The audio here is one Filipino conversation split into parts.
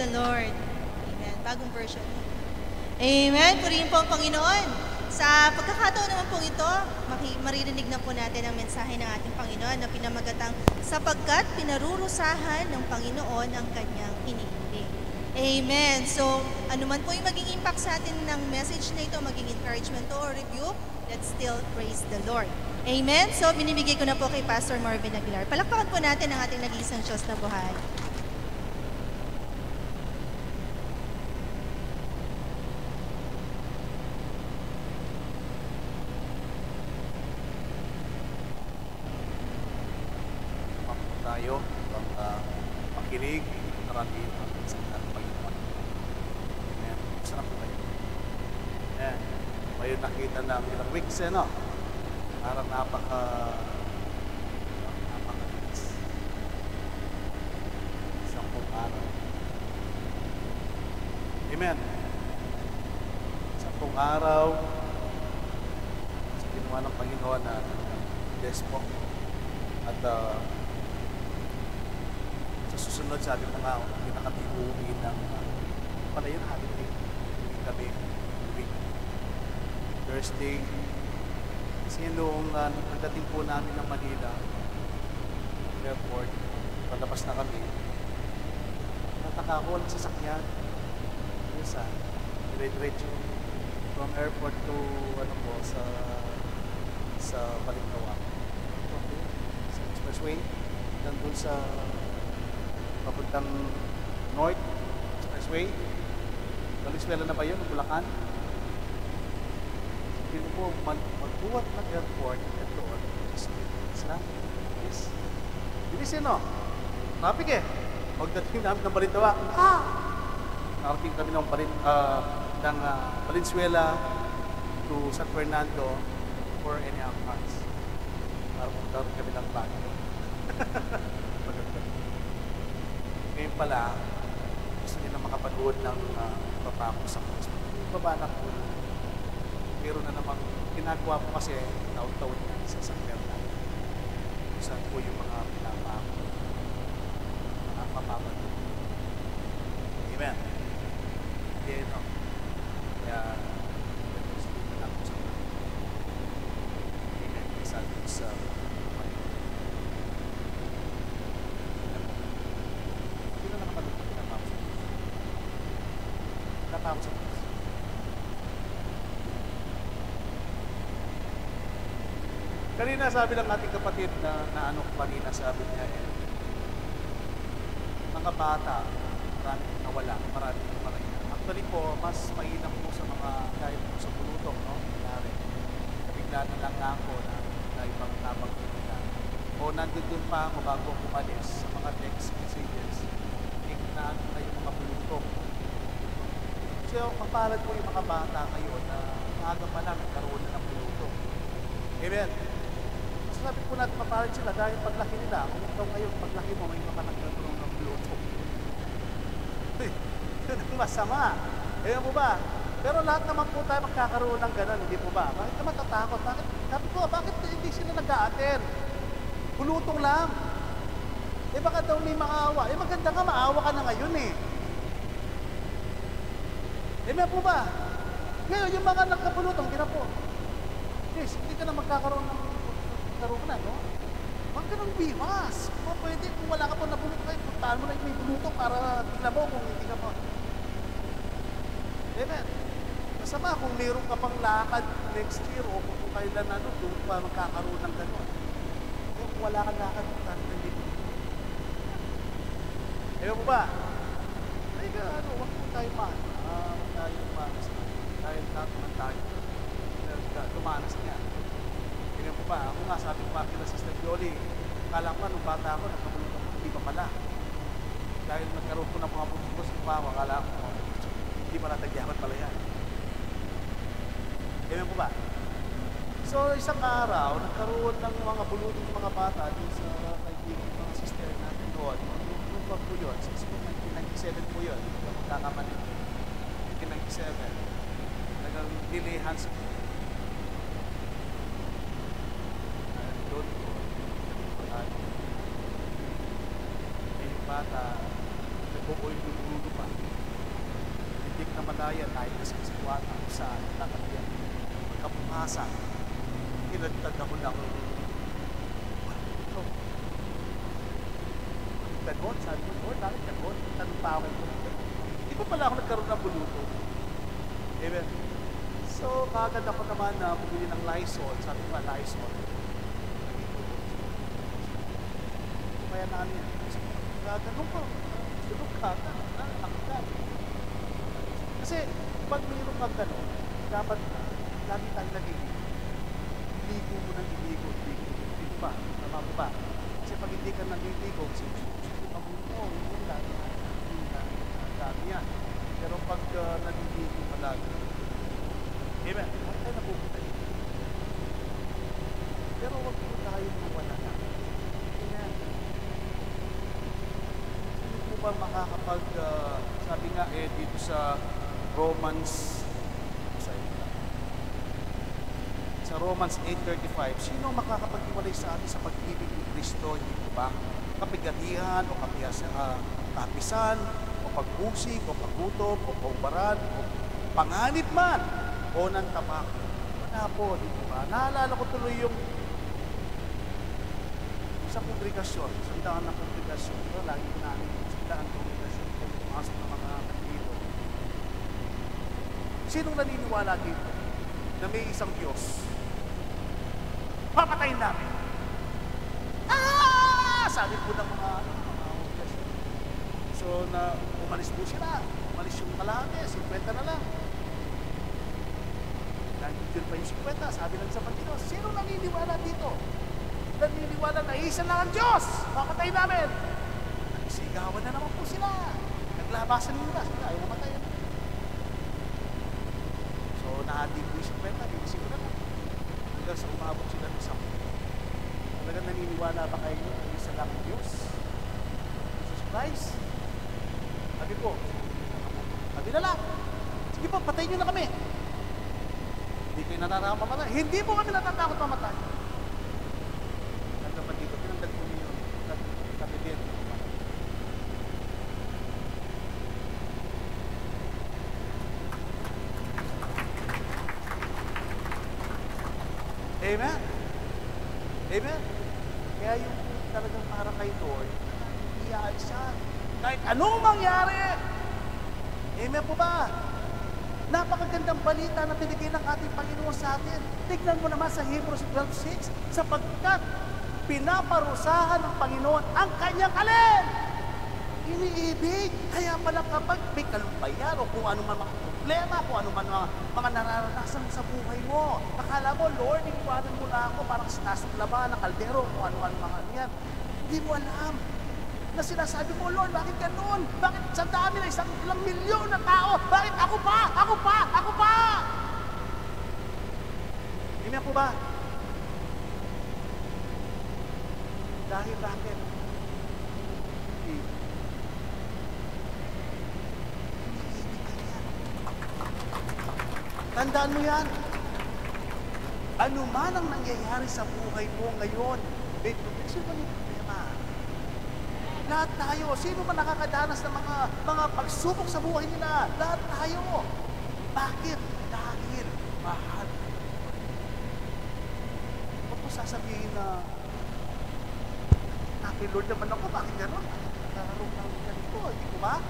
the Lord. Amen. Bagong version. Amen. Purihin po ang Panginoon. Sa pagkakataon naman po ito, maririnig na po natin ang mensahe ng ating Panginoon na pinamagatang sapagkat pinarurusahan ng Panginoon ang kanyang iniibig. Amen. So, anuman po yung maging impact sa atin ng message na ito, maging encouragement to or review, let's still praise the Lord. Amen. So, binibigay ko na po kay Pastor Marvin Aguilar. Palakpakan po natin ang ating nag-iisang Diyos na buhay. Tayo ang makinig marami ang salita ng Panginoon. Amen. Sarap po kayo. Amen. May nakita na ilang weeks no? Parang napaka-linis. Isang pong araw. Amen. Isang pong araw sa ginawa ng Panginoon na bless po. At susunod sa ating mga hindi na kami uuwi ng pala yun holiday. Hindi kami uuwi. Thursday. Kasi noong nagdating po namin ng Manila, airport, palabas na kami. Nataka ako walang sasakyan. Yun sa dire-diretso from airport to sa Balintawak. Sa expressway. Doon sa papuntang North Expressway. Valenzuela na ba yun? Bulacan? Hindi po magbuhat ng airport at doon. Yes. Bilisin no? Traffic eh. Pagdating namin ng Balintawak. Nakarating kami ng Valenzuela to San Fernando for any hours. Para magkaroon kami ng bagyo. Ngayon pala, gusto nila makapanood ng papako sa Facebook. Yung baba na po, meron na namang ginagawa po kasi taon-taon yan sa San Fernando. Kung saan po yung mga pinapako, mga papapanood. Amen. Hindi, no? Kaya, gusto nila lang po sa mga. Amen. Isa sa kanina sabi ng ating kapatid na ano kanina sabi niya mga bata maraming nawala, maraming namaraya. Actually po, mas mainam po sa mga dahil po sa bulutong, no? Nangyari. Bigla na lang nga ako na ibang tabang nila. O nandun pa ako bago umalis sa mga text messages. Tingnan na yung mga bulutong. So, mapalad po yung mga bata ngayon na maaga pa lang nagkaroon na ng bulutong. Amen. So, sabi po natin mapalad sila dahil paglaki nila, kung ikaw ngayon paglaki mo, may mga nagkaroon ng bulutong. Yun ang masama. Ayan mo ba? Pero lahat naman po tayo magkakaroon ng ganun, hindi po ba? Bakit ka matatakot? Sabi ko, bakit hindi sila nag-a-attend? Bulutong lang. Baka daw may maawa. Maganda nga, maawa ka na ngayon eh. Amen po ba? Ngayon, yung mga nagkapulutong, kina po. Yes, hindi ka na magkakaroon ng karoon na, no? Huwag ka nang biwas. Kung pwede, kung wala ka po nabulutong kayo, puntaan mo na yung may bulutong para tingnan mo kung hindi ka po. Amen. Masama kung meron ka pang lakad next year o kung kailan doon pa magkakaroon ng gano'n. Kung wala kang lakad, puntaan mo hindi. Amen po ba? Ay ka, huwag po tayo dahil naman tayo tumanas niya. Tingnan mo ba, ako nga sabi ko pa kila Sister Yoli, kala ko nung bata ako, nagkabulutong ko, hindi pa pala. Dahil nagkaroon ko ng mga bubukos ng pako, kala ko, hindi pa natagyaman pala yan. Tingnan mo ba? So, isang araw, nagkaroon ng mga bulutong ng mga bata dun sa kaibigan mga sister natin doon. Nung wag po yun, since 1997 po yun, magkakamali. 1997, nagang dilihan sa doon po, yung bata, nagbubuhay ng pa. hiwalayan dahil sa kasiwata sa tatagyan. Pagkapumasan, kinagtad ako lang. So, ganon, sabi ko, Lord, bakit ganon? Tanong pa ako, di ba pala ako nagkaroon ng buluto? Amen. So, kagad ako naman na bumili ng Lysol. Sabi ko, Lysol. Kaya namin yan. Ganun po. Sunod ka. Nakakagad. Kasi, pag mayroon kang gano'n, dapat lagi tayong naliligo. Ligo mo ng iligo. Ligo ba? Tama mo ba? Kasi pag hindi ka naliligo, sinusubukan mo ito. Yun lang. Dami yan. Pero pag naliligo palagi, amen. Huwag tayo napupunta dito. Pero huwag po tayo mawala na. Amen. Sino po ba makakapag, sabi nga dito sa Romans, sa Romans 8:35, sino makakapag-iwalay sa atin sa pag-ibig ni Kristo? Hindi po ba? Kapigatihan o kapisan o pag-usig o paggutom o paubaran o panganib man o ng tabak. Wala po, di ba? Naalala ko tuloy yung sa kongregasyon, sandaan na kongregasyon. Ito, lagi ko namin sandaan kongregasyon kung pumasok ng mga kandido. Sinong naniniwala dito na may isang Diyos? Papatayin namin. Sabi po ng mga so, na umalis po sila. Umalis yung kalahati, 50 na lang. Nandiyan pa yung 50, sabi lang sa Panginoon, sino naniniwala dito? Naniniwala na isa lang ang Diyos. Papatayin namin. Nagsigawan na naman po sila. Naglabasan nila. Sila ayaw namatay. So, nahati po yung 50, binisip ko na lang. Hanggang sa umabot sila ng 10. Talagang naniniwala ba kayo na isa lang ang Diyos? Jesus Christ? Sabi ko, sabi na lang, sige po, patayin nyo na kami. Hindi kayo natatakot mamatay. Hindi po kami natatakot mamatay. Nagdaman dito, pinandag po niyo kami din. Amen? Amen? Kaya yung talagang para kay Lord, iyaalis siya. Kahit anong mangyari. Amen po ba? Napakagandang balita na binigay ng ating Panginoon sa atin. Tignan mo naman sa Hebrews 12:6, sapagkat pinaparusahan ng Panginoon ang kanyang alin? Iniibig. Kaya pala kapag may kalumpayan o kung ano man mga problema, kung ano man mga nararanasan sa buhay mo, akala mo, Lord, iniwanan mo na ako parang sinasuklaban ng kaldero, kung ano man mga yan. Hindi mo alam na sinasabi mo, Lord, bakit ganun? Bakit sa dami na ilang milyon na tao? Bakit ako pa? Ako pa? Ako pa? Hindi po ba? Dahil bakit? Tandaan mo yan. Ano man ang nangyayari sa buhay mo ngayon, may protection ba yung problema? Lahat tayo. Sino man nakakadanas ng mga pagsubok sa buhay nila? Lahat tayo. Bakit? Dahil mahal. Huwag mo sasabihin na kay Lord naman ako, bakit gano'n? Nakaroon ng ganito, hindi ko ba?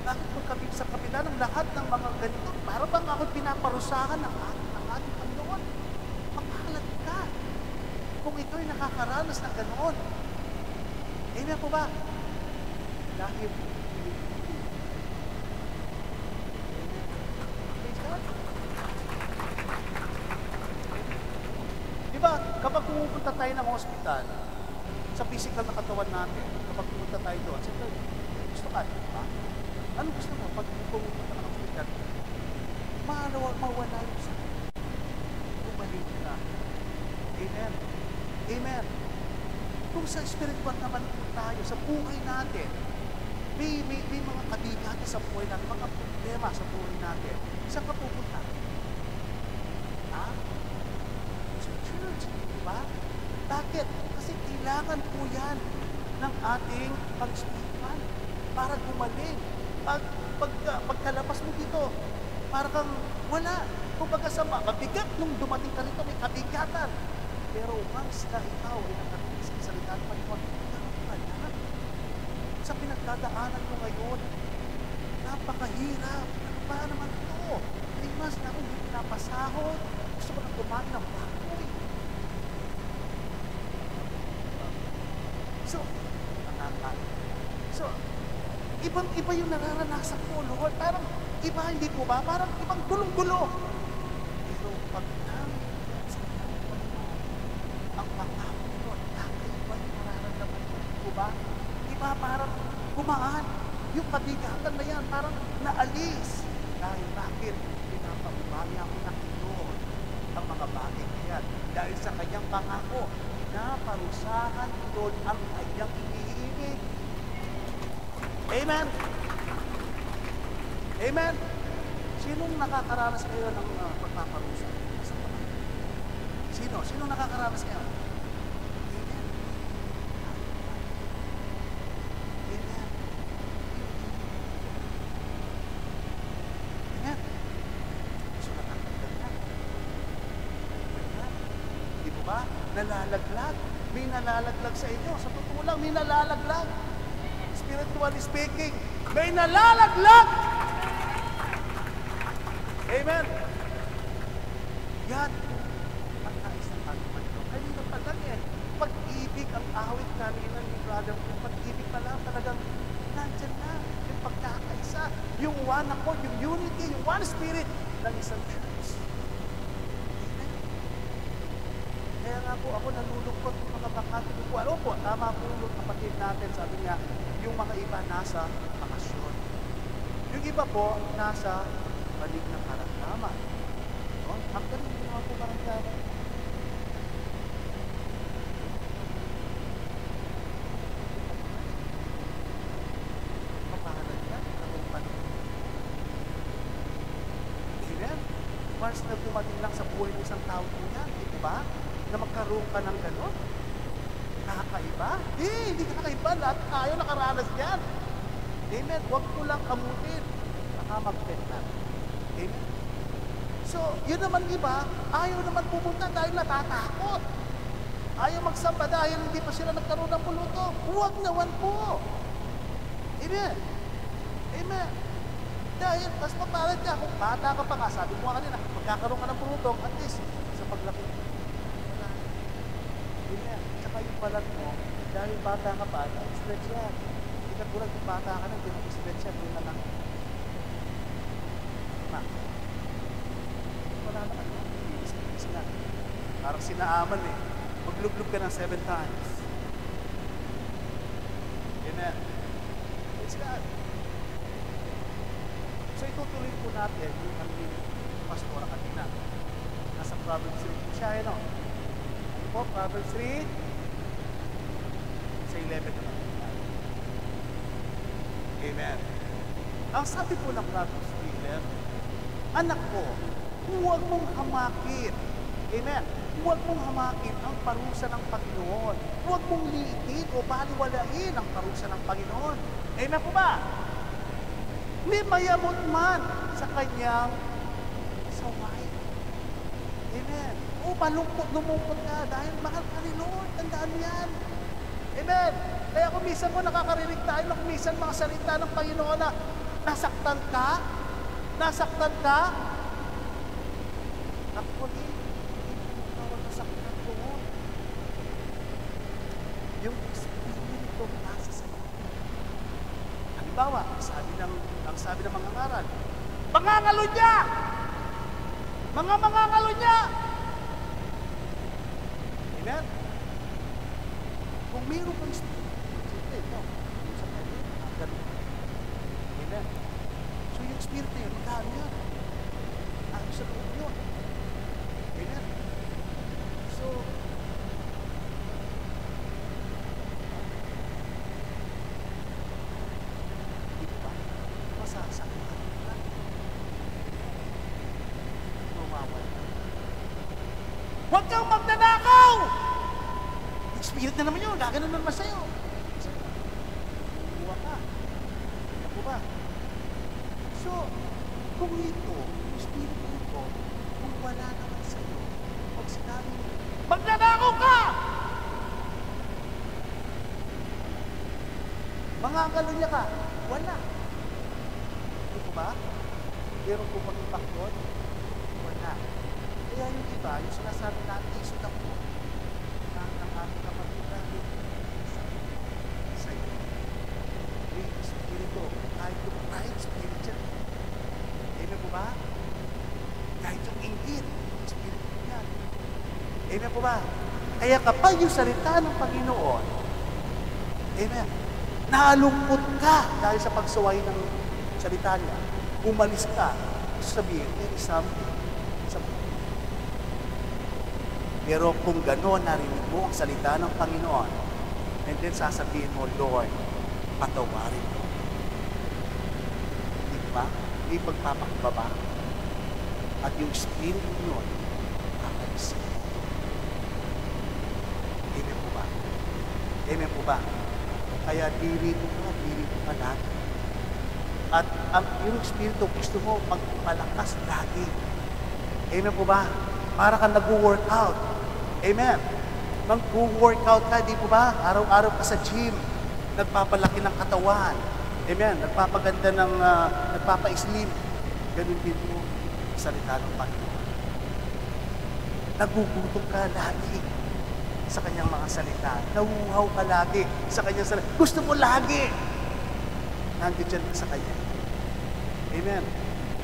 Bakit magkabit sa kabila ng lahat ng mga ganito? Para bang ako pinaparusahan ng ating Panginoon? Makahalat ka kung ito'y nakakaranas ng ganoon. Amen po ba? Dahil diba, kapag pumupunta tayo ng hospital, sa physical na katawan natin, kapag pumunta tayo doon, siyempre, gusto ka, diba? Ano gusto mo? Pag pumunta ka ng hospital, mawala yung sakit. Bumalik ka. Amen. Amen. Kung sa spiritual naman tayo, sa buhay natin, may mga kabigatan sa buhay natin, mga problema sa buhay natin. Saan ka pupunta? Ha? Sa church, diba? Bakit? Kasi kailangan po yan ng ating pag-spiritual para gumaling. Pagkalabas mo dito, para kang wala. Kumbaga sa mabigat, nung dumating ka rito, may kabigatan. Pero once na ikaw ay nakatiis sa salita ng Panginoon, lahat sa pinagdadaanan mo ngayon, napakahirap. Ano ba naman ito? 3 months na akong hindi napasahod. Gusto ko nang dumami ng bakoy. So, ibang-iba yung nararanasan ko, Lord. Parang iba, hindi ko ba? Parang ibang gulong-gulo. Pero pag ang pangako mo, nakaiba yung nararamdaman ko, hindi ko ba? Iba, parang gumaan. Yung kabigatan na yan, parang naalis. Dahil bakit? Pinapabali ako ng Lord ang mga bagay na yan. Dahil sa kanyang pangako, na parusahan ni Lord ang kanyang iniibig. Amen? Amen? Sinong nakakaranas kayo ng pagpaparusa? Sino? Sinong nakakaranas kayo? Amen? Amen? Amen? So nakakagdag na. Di mo ba? Nalalaglag. May nalalaglag sa inyo. Sa totoo lang, may nalalaglag. Spiritually speaking, may nalalaglag. Amen. Yan ang nais ng ating Panginoon. Kanina pa lang pag-ibig ang awit kanina ni brother ko. Pag-ibig pa lang talagang nandyan na. Yung pagkakaisa, yung one accord, yung unity, yung one spirit ng isang church. Amen. Kaya nga po ako nalulungkot yung mga bakatid ko. Alam po, tama po yung kapatid natin, sabi niya, yung mga iba nasa bakasyon. Yung iba po, nasa balik ng karamdaman. No? Ang galing din naman po karamdaman. Papahalan ka, narupan. Amen? Once na dumating lang sa buhay ng isang tao po yan, di ba? Na magkaroon ka ng gano'n. Nakakaiba? Hindi nakakaiba. Lahat tayo nakaranas yan. Amen. Huwag mo lang amutin. Baka mag-penta. Amen. So, yun naman iba, ayaw naman pumunta dahil natatakot. Ayaw magsamba dahil hindi pa sila nagkaroon ng pulutong. Huwag naman po. Amen. Amen. Dahil, mas mapalat ka. Kung bata ka pa nga, sabi mo kanina, magkakaroon ka ng pulutong, at least, sa paglaki. Amen. Tsaka yung balat mo, dahil bata ka pa, stretch yan. Hindi ka tulad yung bata ka na, hindi mo stretch yan, doon na lang. Wala na ano, ilis na. Parang sinaaman Maglublog ka ng 7 times. Amen. Praise God. So itutuloy po natin yung aming pastora kanina. Nasa Proverbs 3 po siya, ano po, Proverbs 3 sa 11 naman. Amen. Ang sabi po ng Proverbs 3:11, anak ko, huwag mong hamakin. Amen. Huwag mong hamakin ang parusa ng Panginoon. Huwag mong liitin o baliwalain ang parusa ng Panginoon. Amen po ba? Ni mayamot man sa kanyang saway. Amen. O malungkot, lumungkot ka dahil mahal ka ni Lord. Tandaan mo yan. Amen. Kaya kung minsan mo nakakarinig tayo ng minsan mga salita ng Panginoon na nasaktan ka, actually, hindi mo nasaktan ko. Yung espiritu nasa sa iyo. Halimbawa, ang sabi ng mga ngaral, mangangalunya! Mga mangangalunya! Amen? Kung mayroon kang espiritu, siyempre, ito, sa pwede, ganun. Amen? So yung espiritu yun, magkano yan? Sa loob yun. Amen? So, di ba? Masasaktan ka. Mawawala. Huwag kang magnanakaw! Spirit na naman yun, gaganon naman sa'yo. Buwa ka. Ako ba? kung ito, yung Espiritu ito, kung wala naman sa'yo, pag sinabi mo, magnanakaw ka! Mangangalunya ka, wala. Hindi ko ba? Meron po bang impact doon? Wala. Kaya yung iba, yung sinasabi natin, isudak mo, ng ating kapatid natin, sa'yo. Yung Espiritu, kahit yung pride spirit yan. Amen po ba? Kahit yung inggit, Espiritu yan. Amen po ba? Kaya kapag yung salita ng Panginoon, amen, naalungkot ka dahil sa pagsuway ng salita niya, umalis ka, sabihin, there is something. Pero kung gano'n narinig mo ang salita ng Panginoon, and then sasabihin mo, Lord, patawarin mo. Di ba? May pagpapakbaba. At yung Spirit nun, kakalisin. Amen po ba? Amen po ba? Kaya dirito ka lagi. At yung Espiritu, gusto mo magpalakas lagi. Amen po ba? Para ka nag-workout. Amen. Mag-workout ka, di po ba? Araw-araw ka sa gym. Nagpapalaki ng katawan. Amen. Nagpapaganda ng, nagpapa-slim. Ganun din po salita ng Panginoon. Nagugutom ka lagi sa kanyang mga salita. Nahuhaw ka lagi sa kanyang salita. Gusto mo lagi. Nandiyan ka sa kanya. Amen.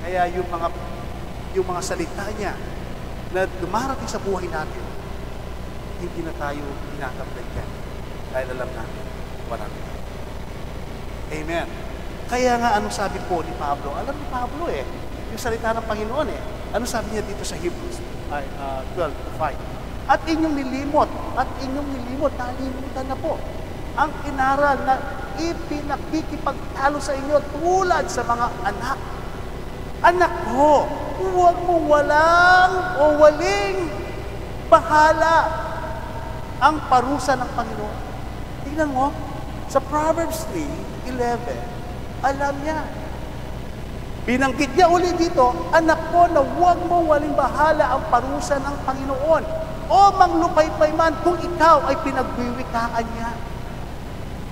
Kaya yung mga salita niya na dumarating sa buhay natin, hindi na tayo tinatabligyan dahil alam natin, wala na tayo. Amen. Kaya nga, anong sabi po ni Pablo? Alam ni Pablo yung salita ng Panginoon Ano sabi niya dito sa Hebrews 12:5? At inyong nilimot, nalimutan na po ang inaral na ipinakikipagtalo sa inyo tulad sa mga anak. Anak ko, huwag mo waling bahala ang parusa ng Panginoon. Tingnan mo, sa Proverbs 3:11, alam niya. Binanggit niya uli dito, anak ko, na huwag mo waling bahala ang parusa ng Panginoon. O manglupaypay man kung ikaw ay pinagwiwikaan niya.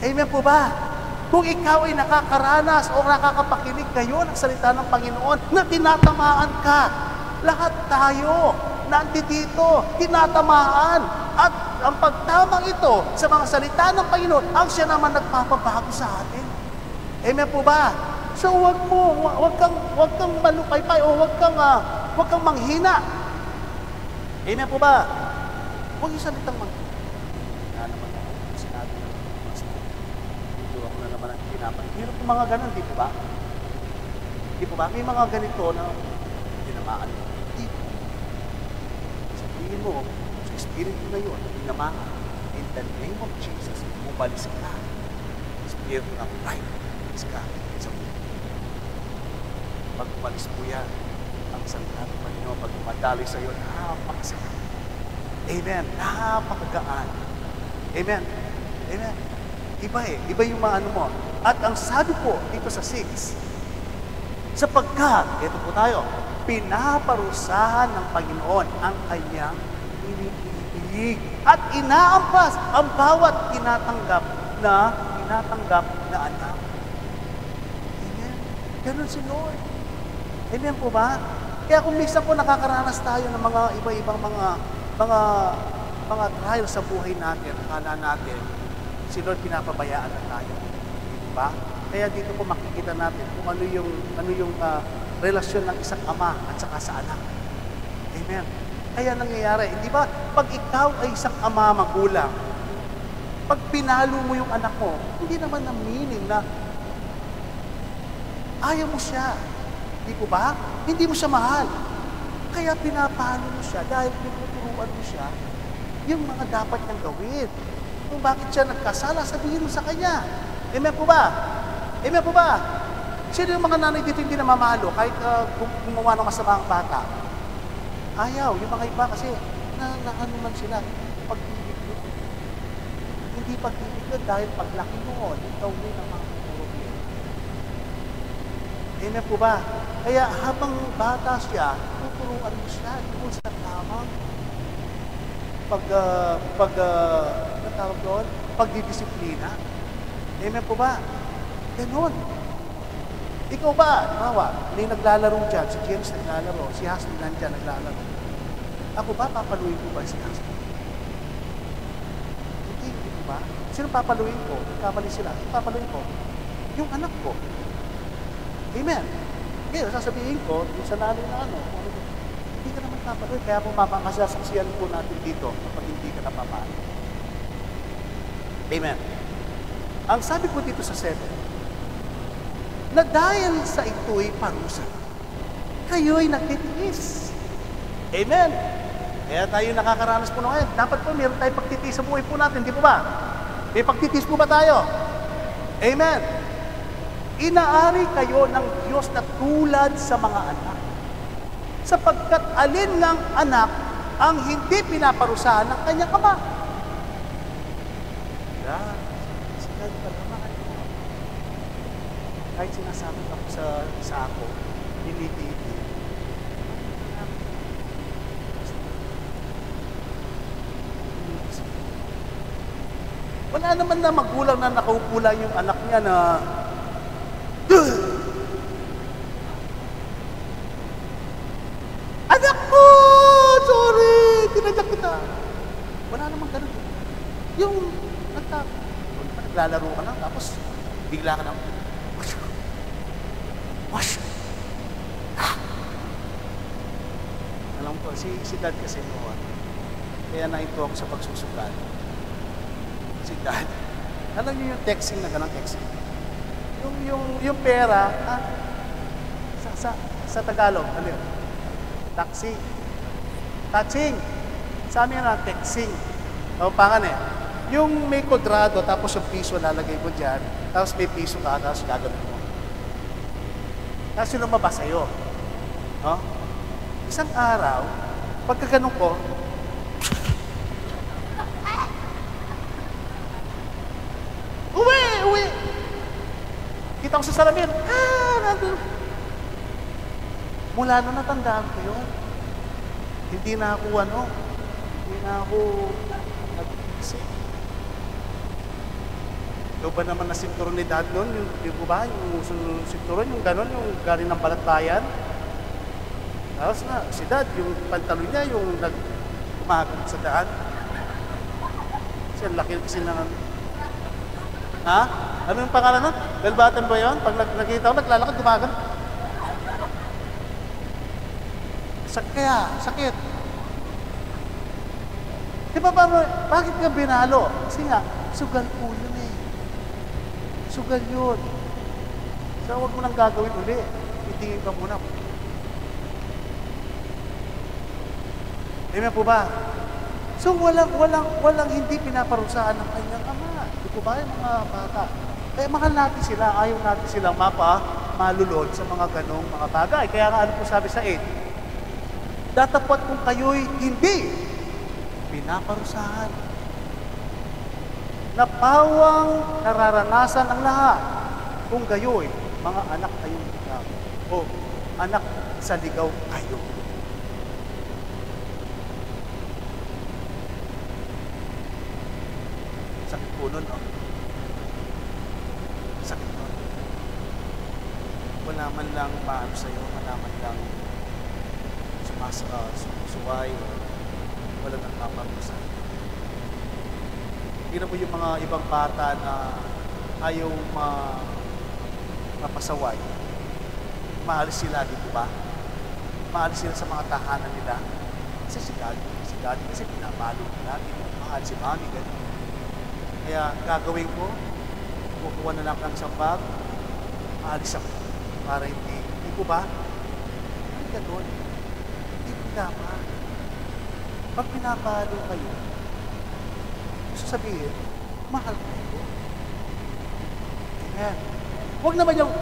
Amen po ba? Kung ikaw ay nakakaranas o nakakapakinig ngayon ng salita ng Panginoon na tinatamaan ka, lahat tayo nandito, tinatamaan. At ang pagtamang ito sa mga salita ng Panginoon, ang siya naman nagpapabago sa atin. Amen po ba? So wag kang malupaypay o wag kang manghina. Amen po ba? Huwag yung salitang manghina. Kaya naman ako, sinabi ng pastor, dito ako na naman ang hinapan. Meron po mga ganun, di po ba? Di po ba? May mga ganito na tinamaan mo. Di po. Sabihin mo, sa Espiritu na yun, tinamaan. In the name of Jesus, umalis ka. Espiritu ng pride, umalis ka. Pag umalis po yan, ang salita ng Panginoon, pag umadali sa iyo, napakasaya. Amen. Napakagaan. Amen. Amen. Iba yung mga ano mo. At ang sabi po dito sa 6, sapagkat, ito po tayo, pinaparusahan ng Panginoon ang kanyang iniibig at inaampas ang bawat tinatanggap na anak. Amen. Ganun si Lord. Amen po ba? Kaya kung minsan po nakakaranas tayo ng mga iba-ibang mga trials sa buhay natin, akala natin, si Lord pinapabayaan na tayo. Di ba? Kaya dito po makikita natin kung ano yung relasyon ng isang ama at saka sa anak. Amen. Kaya nangyayari, di ba? Pag ikaw ay isang ama, magulang, pag pinalo mo yung anak mo, hindi naman na meaning na ayaw mo siya. Di po ba? Hindi mo siya mahal. Kaya pinapalo mo siya dahil tinuturuan mo siya yung mga dapat niyang gawin. Kung bakit siya nagkasala, sabihin mo sa kanya. Amen po ba? Amen po ba? Sino yung mga nanay dito hindi namamalo kahit gumawa ng masama ang bata? Ayaw. Yung mga iba kasi ano man sila. Pag-ibig yun. Hindi pag-ibig yun dahil paglaki mo, ikaw yun ang mga problema. Amen po ba? Kaya habang bata siya, tuturuan mo siya doon sa tamang ano tawag doon? Pagdidisiplina. Amen po ba? Ganon. Ikaw ba, halimbawa, may naglalaro dyan, si James naglalaro, si Hasni nandyan naglalaro. Ako ba, papaluin ko ba si Hasni? Hindi ko ba? Sino papaluin ko? Kamali sila. Sino papaluin ko? Yung anak ko. Amen. Kaya sasabihin ko, yung sa lalo na hindi ka naman papaluin. Kaya po masasaksiyan po natin dito kapag hindi ka napapaluin. Amen. Ang sabi po dito sa 7, na dahil sa ito'y parusa, kayo'y nagtitiis. Amen. Kaya tayo nakakaranas po ngayon. Dapat po meron tayong pagtitiis sa buhay po natin, di po ba? May pagtitiis po ba tayo? Amen. Inaari kayo ng Diyos na tulad sa mga anak. Sapagkat alin ng anak ang hindi pinaparusahan ng kanyang ama? Sila pa naman. Kahit sinasabi ako sa ako, dinititi. Wala naman na magulang na nakaupo lang yung anak niya na anak ko! Sorry! Tinadyak kita. Wala naman ganun. Yung naglalaro ka lang, tapos bigla ka lang wash! Alam ko, si Dad kasi noon, kaya naito ako sa pagsusugal. Si Dad, alam niyo yung texting na ganang texting? Yung pera, sa Tagalog, ano yun? Taxi. Touching. Sa amin na, texting. O, pangan eh. Yung may kwadrado, tapos yung piso lalagay mo dyan, tapos may piso ka, tapos gagawin mo. Tapos yung lumabas sa'yo. No? Isang araw, pagka ganun ko, uwi! Kita ko sa salamin. Nandun. Mula nung natandaan ko yun. Hindi na ako nag-isip. Ito ba naman na sinturon ni Dad nun? Yung ba? Yung sinturon, yung gano'n, yung galing ng balatbayan. Tapos na, si Dad, yung pantalon niya, yung nag-umagot sa daan. Kasi ang laki kasi na. Ha? Ano yung pangalan nun? Belbatan ba yun? Pag nakita ko, naglalakad, gumagan. Sakit. Di ba bakit ka binalo? Kasi nga, sugal po yun eh. Sugal yun. So, huwag mo nang gagawin uli. Itingin ka muna. Amen po ba? So, walang hindi pinaparusahan ng kanyang ama. Di po ba yung mga bata? Kaya mahal natin sila, ayaw natin silang malulod sa mga ganong mga bagay. Kaya nga ano po sabi sa 8, datapat kung kayo'y hindi pinaparusahan. Napawang nararanasan ang lahat kung gayo'y mga anak kayong ligaw o anak sa ligaw kayo. Sakit po nun, no? Sakit nun. Wala man lang paano sa'yo, wala man lang sumusuway, wala nang paparusahan. Hindi na po yung mga ibang bata na ayaw mapasaway. Maalis sila, di ba? Maalis sila sa mga tahanan nila. Kasi si daddy kasi pinapalo nila. Mahal si mami, ganun. Kaya gagawin ko, kukuha na lang ng isang bag, maalis ako para hindi ko ba? Ano ganun? Hindi ko dapat. Pag pinapalo kayo, gusto sabihin, mahal kayo. Amen. Huwag naman yung,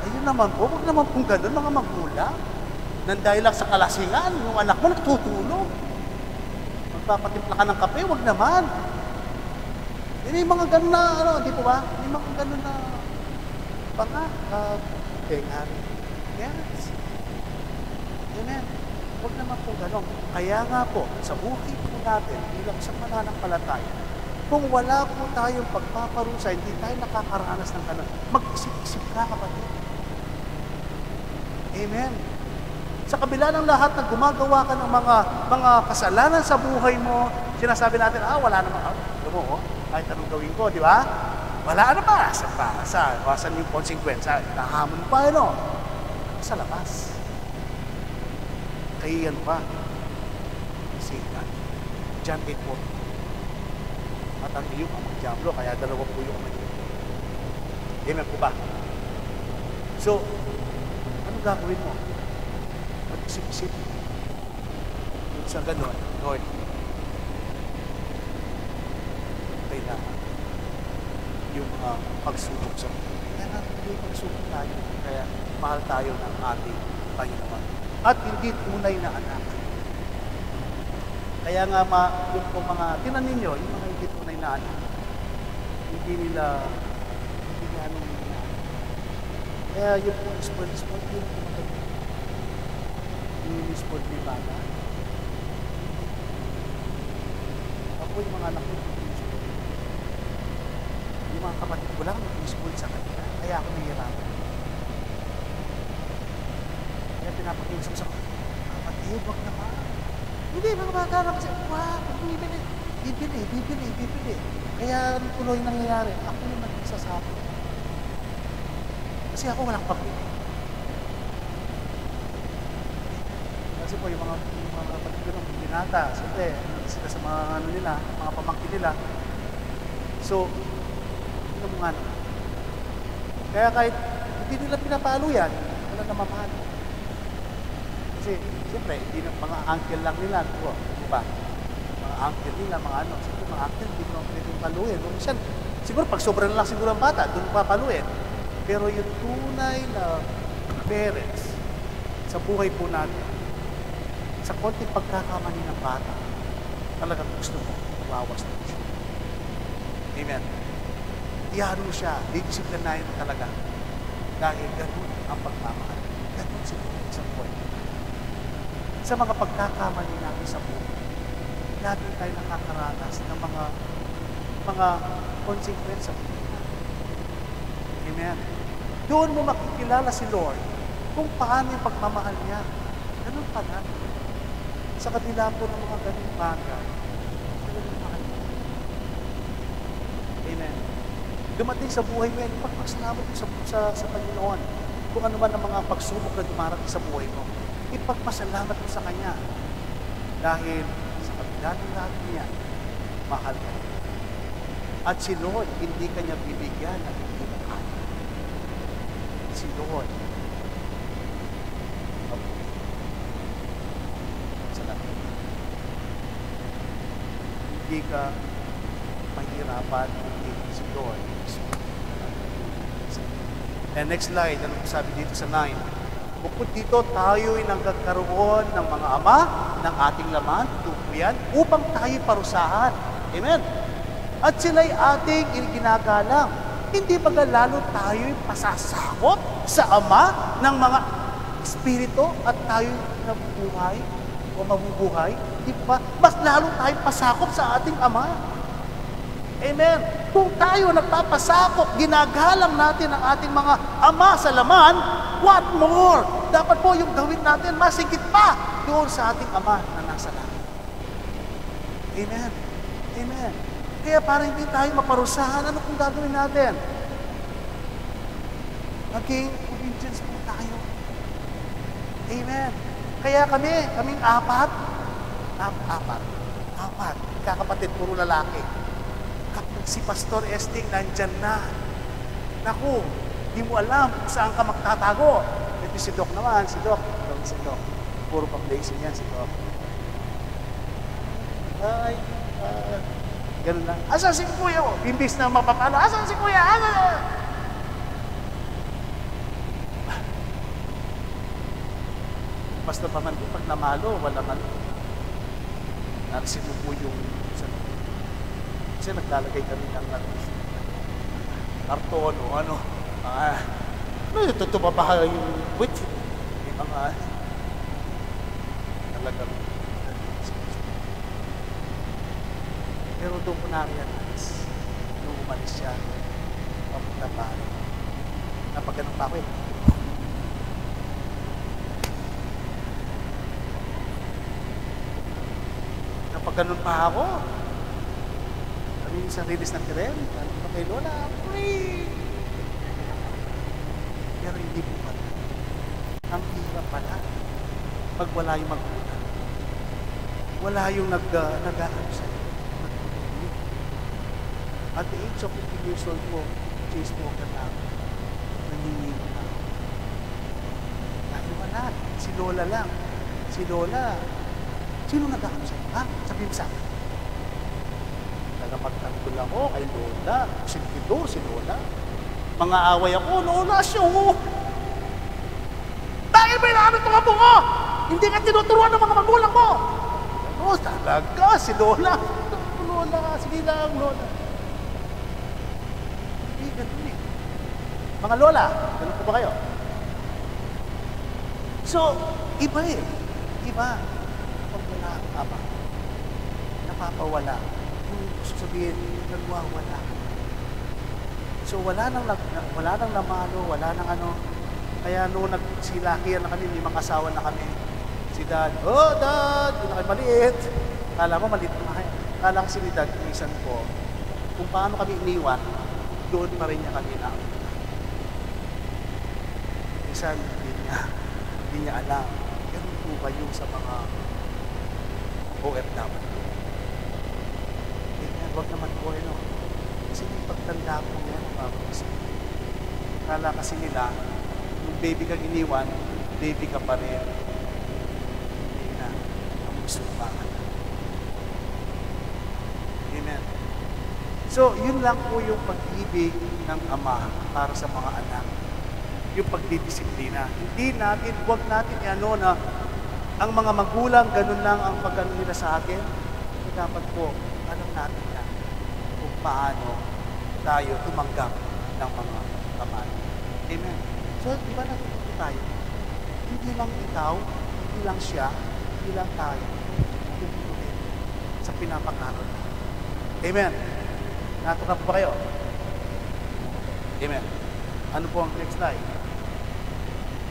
ayun naman po, huwag naman pong ganun, mga magulang. Nang dahil lang sa kalasingan, yung anak mo nagtutulog. Magpapatimpla ka ng kape, huwag naman. May mga ganun na, di po ba? May mga ganun na tengan. Yes. Amen. Huwag naman po ganun. Kaya nga po, sa buhay po natin, bilang sa mananampalataya, kung wala po tayong pagpaparusa, hindi tayo nakakaranas ng ganun, mag-isip-isip ka, kapatid. Amen. Sa kabila ng lahat na gumagawa ka ng mga kasalanan sa buhay mo, sinasabi natin, wala naman, kahit anong gawin ko, di ba? Wala na pa. Saan yung konsekwensya? Nahamon pa, sa labas. Kaya pa. Satan. John 8:4. At ang iyong amang diablo, kaya dalawa po yung amang diablo. Amen po ba? So, ano gagawin mo? Mag-isip-isip. Sa ganon, Lord, kailangan yung pagsubok sa mga. Kaya natin pagsubok tayo. Kaya mahal tayo ng ating Panginoon. At hindi tunay na anak. Kaya nga yung po mga, tinan ninyo, yung mga hindi tunay na anak, hindi anong na. Kaya yung po spoiled yung kumagaling. Yung spoiled yung bata. Ako yung mga anak ko, yung mga kapatid ko lang, nag-spoiled sa kanila. Kaya ako nahihirapan. Kaya pinapakiusap sa kapatid, wag naman. Hindi, mga bata na kasi, bibili. Kaya tuloy nangyayari, ako yung nagsasabi. Kasi ako walang pabili. Kasi po, yung mga kapatid ko ng binata, siyempre, sila sa mga pamangkin nila. So, yun ang mga kaya kahit hindi nila pinapalo yan, wala na mamahal. Kasi, siyempre, hindi na mga uncle lang nila, di ba? Mga uncle nila, siyempre mga uncle, hindi naman pwedeng paluin. Minsan, siguro, pag sobrang lang siguro ang bata, doon papaluin. Pero yung tunay na parents sa buhay po natin, sa konting pagkakamali ng bata, talagang gusto mo, wawas na siya. Amen. Iyan mo siya, didisiplinahin mo talaga. Dahil ganun ang pagmamahal. Ganun sa buhay. Sa mga pagkakamali natin sa buhay, lagi tayo nakakaranas ng mga consequence sa buhay natin. Amen. Doon mo makikilala si Lord kung paano yung pagmamahal niya. Ganun pa na. Sa kabila po ng mga ganung bagay, ganun mahal niya. Amen. Dumating sa buhay mo yan, ipagpasalamat mo sa Panginoon. Kung ano man ang mga pagsubok na dumarating sa buhay mo, ipagpasalamat mo sa Kanya. Dahil sa kabila ng lahat niya, mahal ka niya. At si Lord, hindi Kanya bibigyan ng hindi mo kaya. Si Lord, salamat. Hindi ka mahirapan, hindi si Lord. And next slide, ano sabi dito sa 9? Bukod dito, tayo'y nagkakaroon ng mga ama ng ating laman, tupo yan, upang tayo'y parusahan. Amen? At sila'y ating ginagalang. Hindi ba lalo tayo'y pasasakot sa ama ng mga espiritu at tayo'y nabubuhay o mabubuhay? Di ba? Mas lalo tayo'y pasakop sa ating ama. Amen. Kung tayo nagpapasakop, ginagalang natin ang ating mga ama sa laman, what more? Dapat po yung gawin natin masigit pa doon sa ating ama na nasa langit. Amen. Amen. Kaya para hindi tayo maparusahan, ano kung gagawin natin? Maging obedience po tayo. Amen. Kaya kaming apat, kakapatid, puro lalaki. Si Pastor Esting nandyan na. Naku, di mo alam kung saan ka magtatago. Ito si Doc naman, si Doc. Puro pang-blazing yan, si Doc. Ay, ganun lang. Asan si Kuya? Imbis na mapapalo, asan si Kuya? Asan? Pastor Paman, pag namalo, walang ano. Narsin mo po yung Kasi naglalagay kami ng karton o ano. Tutubabaha yung wit. May mga talagang pero doon ko na-realize nung umalis siya papunta pare. Napagganong pa ako eh. Napagganon pa ako. Ano yung isang release ng tren? Ano ba kay Lola? Free! Pero hindi po pala. Ang hirap pala pag wala yung magulang. Wala yung nag-aano sa'yo. At the age of 15 years old po, chase smoker na ako. Nanginginig na ako. Dahil wala. Si Lola lang. Si Lola. Sino nag-aano sa'yo? Ha? Sabi mo sa akin. Nagapagtanggol ako kay Lola. Sinipidor si Lola. Mga away ako, Lola, siyo mo. Dahil may namin itong abo ko! Hindi ka tinuturuan ng mga magulang mo! Oh, talaga, si Lola. Lola, sige lang, Lola. Hindi, ganun eh. Mga Lola, ganun po ba kayo? So, iba eh. Iba. Pag wala ang ama, napapawala. Yung gusto sabihin, nagwawala. So, wala nang namano, wala nang ano. Kaya noong nagsilakihan na kami, may mga asawa na kami. Si Dad, oh Dad, doon na kayo maliit. Kala mo maliit na kayo. Kala kasi ni Dad, minsan po, kung paano kami iniwan, doon pa rin niya kami na. Minsan, hindi niya alam. Ganun po ba yung sa mga OFW? Ganyan, wag naman po no. Kasi yung pagtanda ko yan, kala kasi nila, yung baby kang iniwan, baby ka pa rin. Hindi na. Ang sumpakan na. Amen. So, yun lang po yung pag-ibig ng Ama para sa mga anak. Yung pagdidisiplina. Hindi natin, huwag natin ano na ang mga magulang, ganun lang ang pag-ano nila sa atin. Dapat po, alam natin na kung paano tayo tumanggap ng mga kamay. Amen. So, di ba natututo tayo? Hindi lang ikaw, hindi lang siya, hindi lang tayo. Tututunin sa pinapakaroon. Amen. Natutunan po ba kayo? Amen. Ano po ang next slide?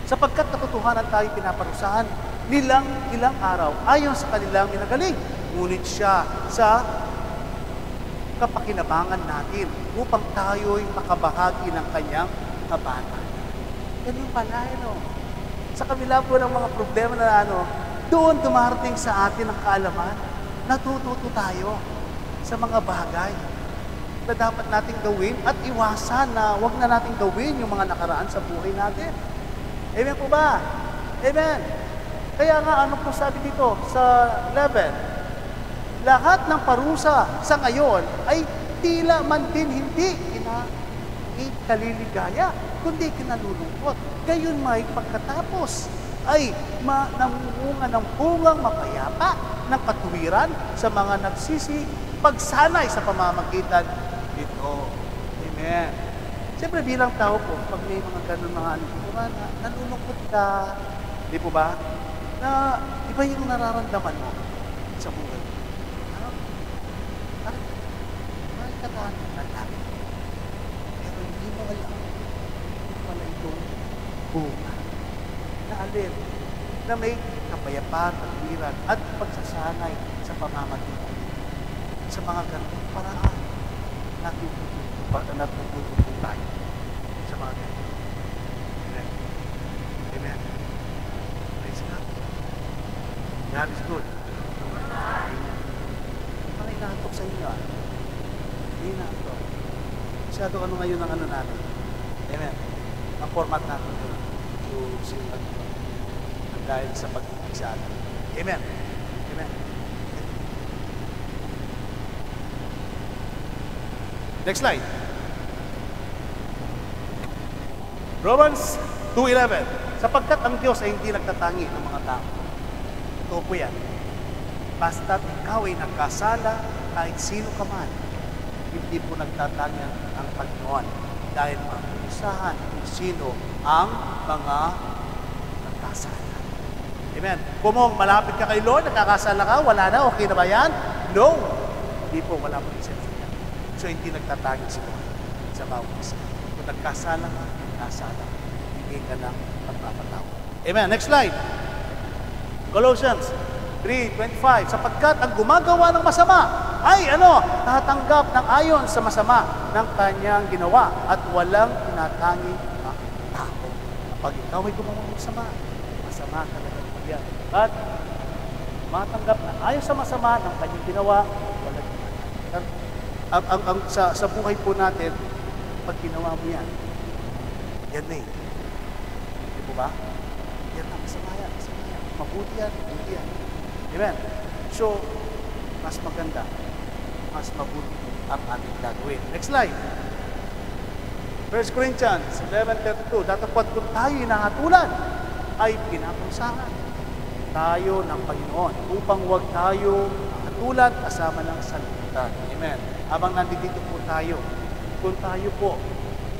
Sapagkat katotohanan tayo pinaparusahan ilang araw ayon sa kanilang minagaling. Ngunit siya sa kapakinabangan natin upang tayo'y makabahagi ng kanyang kabanalan. Ganun pala, sa kabila po ng mga problema na doon dumarating sa atin ang kaalaman. Natututo tayo sa mga bagay na dapat nating gawin at iwasan na wag na nating gawin yung mga nakaraan sa buhay natin. Amen po ba? Amen. Kaya nga, ano po sabi dito sa 11? Lahat ng parusa sa ngayon ay tila man din hindi kaliligaya, kundi kinalulungkot. Gayon may pagkatapos ay namunga ng bungang mapayapa ng katuwiran sa mga pagsanay sa pamamagitan dito. Amen. Siyempre bilang tao po, pag may mga ganun mga nalulungkot ka, di po ba? Na iba yung nararamdaman mo sa buhay. May katahanan na lang. Pero hindi mo alam kung pala itong bunga na alin na may kapayapaan, katwiran at pagsasanay sa pamamagitan sa mga ganung paraan natututo tayo sa mga ganun. Amen. Amen. Praise God. God is good. Parang inaantok sa inyo. Hindi inaantok. Masyado ngayon ang natin. Amen. Ang format natin yung dahil sa pag-ibig sa atin. Amen. Amen. Next slide. Romans 2:11. Sapagkat ang Diyos ay hindi nagtatangi ng mga tao. Totoo po yan. Basta't ikaw ay nagkasala kahit sino ka man, hindi po nagtatanya ang Panginoon dahil mauusahan kung sino ang mga nagkasala. Amen. Kung malapit ka kay Lord, nakakasala ka, wala na, okay na ba yan? No. Hindi po, wala po exception yan. So, hindi nagtatanya si Lord sa bawat isa. Kung nagkasala ka, nagkasala, hindi ka ng pagpapatawad. Amen. Next slide. Colossians 3:25, sapagkat ang gumagawa ng masama ay tatanggap ng ayon sa masama ng kanyang ginawa at walang tinatanging tao. Pag ikaw ay gumawa ng masama talaga yan. At matanggap na ayon sa masama ng kanyang ginawa, walang tinatanging. Sa buhay po natin, pag ginawa mo yan na eh. Di po ba? Yan na, masama yan. Mabuti yan. Amen. So, mas maganda, mas mabuti ang ating gagawin. Next slide. 1 Corinthians 11:32, datapwat kung tayo hinahatulan, ay pinaparusahan tayo ng Panginoon upang huwag tayo hatulan kasama ng sanlibutan. Amen. Habang nandito po tayo, kung tayo po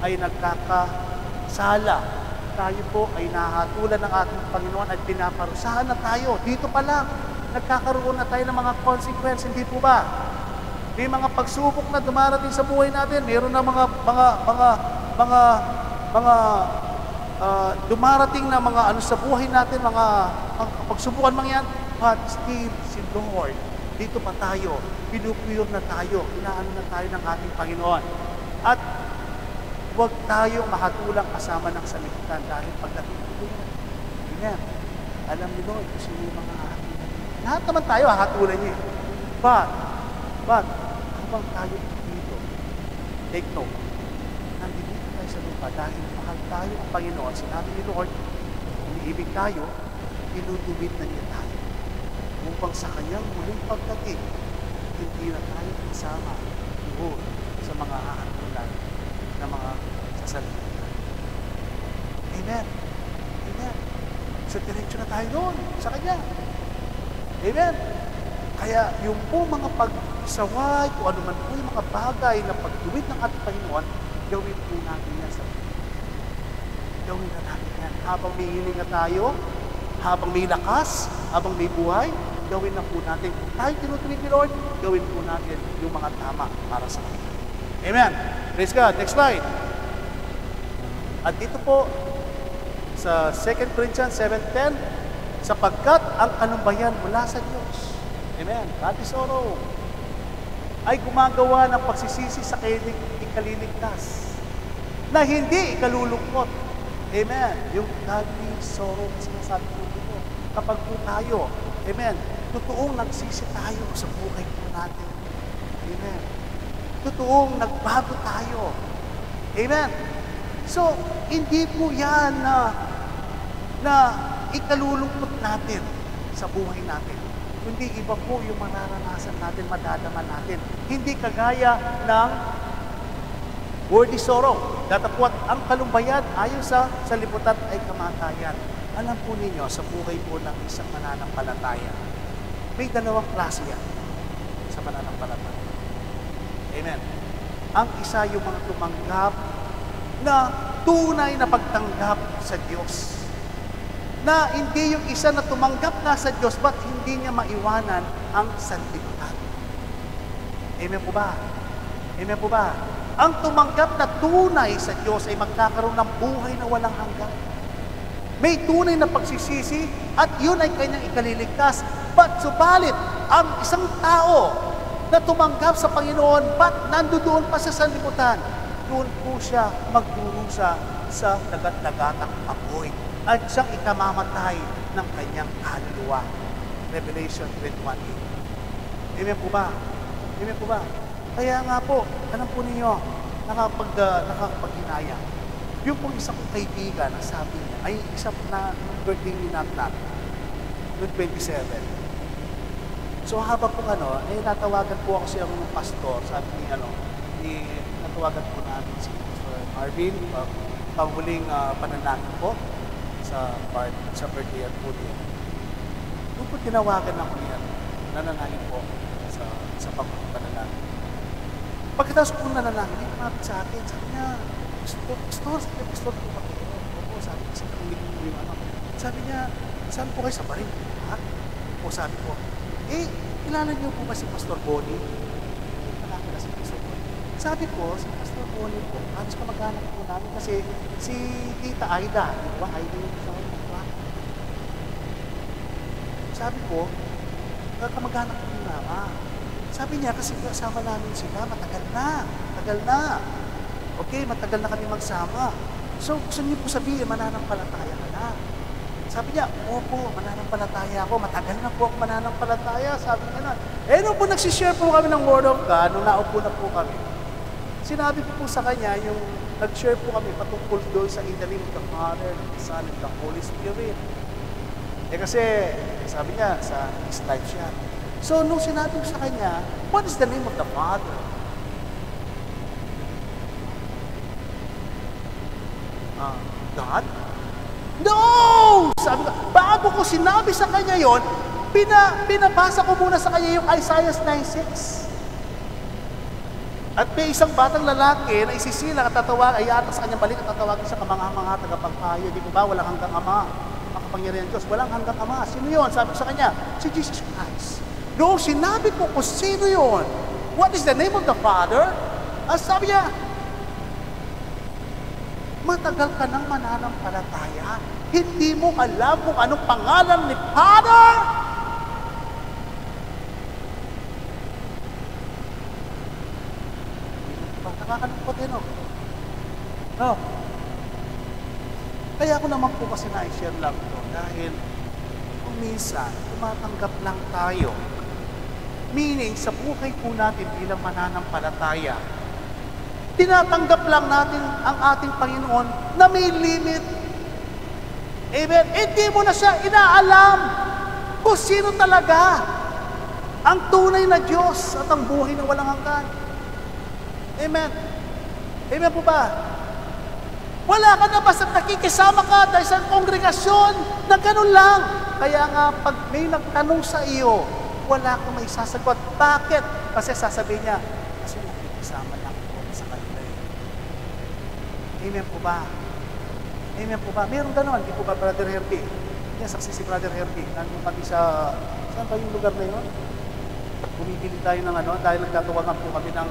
ay nagkakasala, tayo po ay nahatulan ng ating Panginoon at pinaparusahan na tayo. Dito pa lang, nagkakaroon na tayo ng mga consequence, hindi po ba? May mga pagsubok na dumarating sa buhay natin. Meron na mga dumarating na mga sa buhay natin, mga pagsubukan mga yan. But still, si Lord, dito pa tayo, pinupuyod na tayo, inaano na tayo ng ating Panginoon. At huwag tayong mahatulang kasama ng sanlibutan dahil pagdating ito yan. Amen. Alam ni Lord, kasi yung mga lahat naman tayo hahatulan niya. But, habang tayo dito, take note, nandito tayo sa lupa dahil mahal tayo ang Panginoon. Sinabi ni Lord, umiibig tayo, tinutubid na niya tayo. Upang sa kanyang muling pagdating, hindi na tayo kasama doon sa mga hahatulan na mga sasalita. Amen. So, diretso na tayo doon sa kanya. Amen. Kaya yung po mga pagsaway, kung ano man po yung mga bagay na pagduwid ng ating Panginoon, gawin po natin yan sa Panginoon. Gawin na natin yan. Habang may hininga tayo, habang may lakas, habang may buhay, gawin na po natin. Kung tayo tinutuwid ni Lord, gawin po natin yung mga tama para sa Kanya. Amen. Praise God. Next slide. At dito po, sa 2 Corinthians 7:10, sapagkat ang kanubayan mula sa Diyos, amen, pati sorrow, ay gumagawa ng pagsisisi sa ikaliligtas, na hindi ikalulungkot. Amen. Yung godly sorrow na sinasabi ko dito. Kapag po tayo, amen, totoong nagsisi tayo sa buhay po natin. Amen. Totoong nagbago tayo. Amen. So, hindi po yan na ikalulungkot natin sa buhay natin. Kundi iba po yung mararanasan natin, madadama natin. Hindi kagaya ng worldly sorrow. Datapwat ang kalumbayan ayon sa liputan ay kamatayan. Alam po ninyo, sa buhay po ng isang mananampalataya, may dalawang klase yan sa mananampalataya. Amen. Ang isa yung mga tumanggap na tunay na pagtanggap sa Diyos. Na hindi yung isa na tumanggap na sa Diyos, but hindi niya maiwanan ang sanlibutan. Amen po ba? Amen po ba? Ang tumanggap na tunay sa Diyos ay magkakaroon ng buhay na walang hanggan. May tunay na pagsisisi at yun ay kanyang ikaliligtas. But subalit, ang isang tao na tumanggap sa Panginoon, but nandoon pa sa sanlibutan, doon po siya magdurusa sa dagat-dagatang apoy at siyang ikamamatay ng kanyang kaluluwa. Revelation 21:8. Amen po ba? Amen po ba? Kaya nga po, alam po ninyo, nakapaghinaya. Yung pong isang kaibigan, ang sabi niya, ay isang na birthday ni Nat, noong 27. So habang po natawagan po ako siya ng pastor, sabi natawagan po namin si Pastor Marvin, panghuling pananangin po sa birthday at po niya. Doon po tinawagan ako niya, nananangin po sa panghuling pananangin. Pagkatapos po nanalangin, may kumapit sa akin, sabi niya, Pastor po ba kayo? Opo, sabi niya, sabi ko yung ano. Sabi niya, saan po kayo sa barin? Ha? O sabi ko, kilala niyo po ba si Pastor Bonnie? Malaki na si Pastor Bonnie. Sabi ko, si Pastor Bonnie po, halos kamag-anak po namin kasi si Tita Aida, di ba? Aida yung sa kanya, di ba? Sabi ko, kamag-anak po ni Mama. Sabi niya, kasi kasama namin sila, matagal na. Okay, matagal na kami magsama. So, gusto niyo po sabihin, mananampalataya ka na. Sabi niya, opo, mananampalataya ako. Matagal na po ako mananampalataya. Sabi niya na. Nung po nagsishare po kami ng Word of God, nung naupo na po kami, sinabi ko po sa kanya, yung nag-share po kami patungkol doon sa in the name of the Father, the Son, and the Holy Spirit. Kasi, sabi niya, sa his life siya. So, nung sinabi ko sa kanya, what is the name of the Father? God? No! Sabi ko, bago ko sinabi sa kanya yon, pinabasa ko muna sa kanya yung Isaiah 9:6. At may isang batang lalaki na isisilang at tatawa, ay atas sa kanyang balik at tatawagin sa kamangha-mangha tagapagpayo. Di po ba? Walang hanggang Ama. Makapangyarihan Diyos. Walang hanggang Ama. Sino yon? Sabi ko sa kanya, si Jesus Christ. Noong sinabi ko kung sino yon, what is the name of the Father? Sabi niya, matagal ka nang mananampalataya. Hindi mo alam kung anong pangalan ni Father? Nakakalungkot no? No. Kaya ako naman po kasi na-share lang ito dahil kung minsan, tumatanggap lang tayo. Meaning, sa buhay po natin bilang mananampalataya, tinatanggap lang natin ang ating Panginoon na may limit. Amen? Hindi mo na siya inaalam kung sino talaga ang tunay na Diyos at ang buhay na walang hanggan. Amen? Amen po ba? Wala ka na basta nakikisama ka dahil sa kongregasyon na ganun lang. Kaya nga, pag may nagtanong sa iyo, wala kang may sasagot. Bakit? Kasi sasabihin niya, kasi nakikisama lang ako sa kanila eh. Amen po ba? Amen po ba? Meron gano'n, di po ba, Brother Herbie? Yan, saksi si Brother Herbie. Nandun kami sa, saan ba yung lugar na yun? Bumibili tayo ng ano, dahil nagtatawagan po kami ng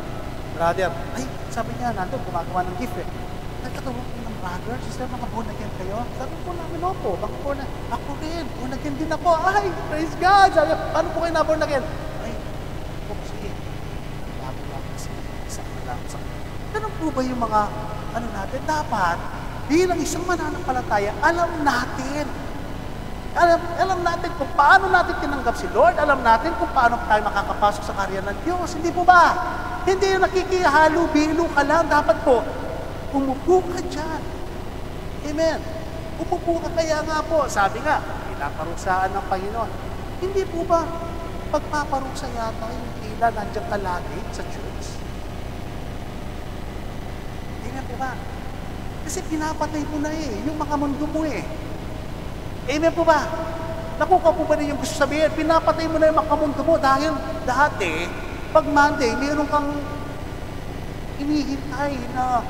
brother. Ay, sabi niya, nandun, gumagawa ng gift eh. Nagtatawag po ng brother, sister, mga born again kayo? Sabi po namin, opo, baka born again. Ako rin, born again din ako. Ay, praise God! Sabi, paano po kayo na born again? Ay, po kasi, bago lang kasi, isang lang. Ganun po ba yung mga, ano natin, dapat, bilang isang mananampalataya, alam natin kung paano natin tinanggap si Lord, alam natin kung paano tayo makakapasok sa karya ng Diyos. Hindi po ba? Hindi yung nakikihalo-bilo ka lang. Dapat po, umupo ka dyan. Amen. Umupo ka kaya nga po. Sabi nga, pinaparusaan ng Panginoon. Hindi po ba, pagpaparusa yata yung tila nandiyan ka lagi sa church? Amen po ba? Kasi pinapatay mo na yung mga mundo mo eh. Amen po ba? Nakuha po ba rin yung gusto sabihin? Pinapatay mo na yung mga mundo mo dahil dati, pag Monday, mayroon kang inihintay na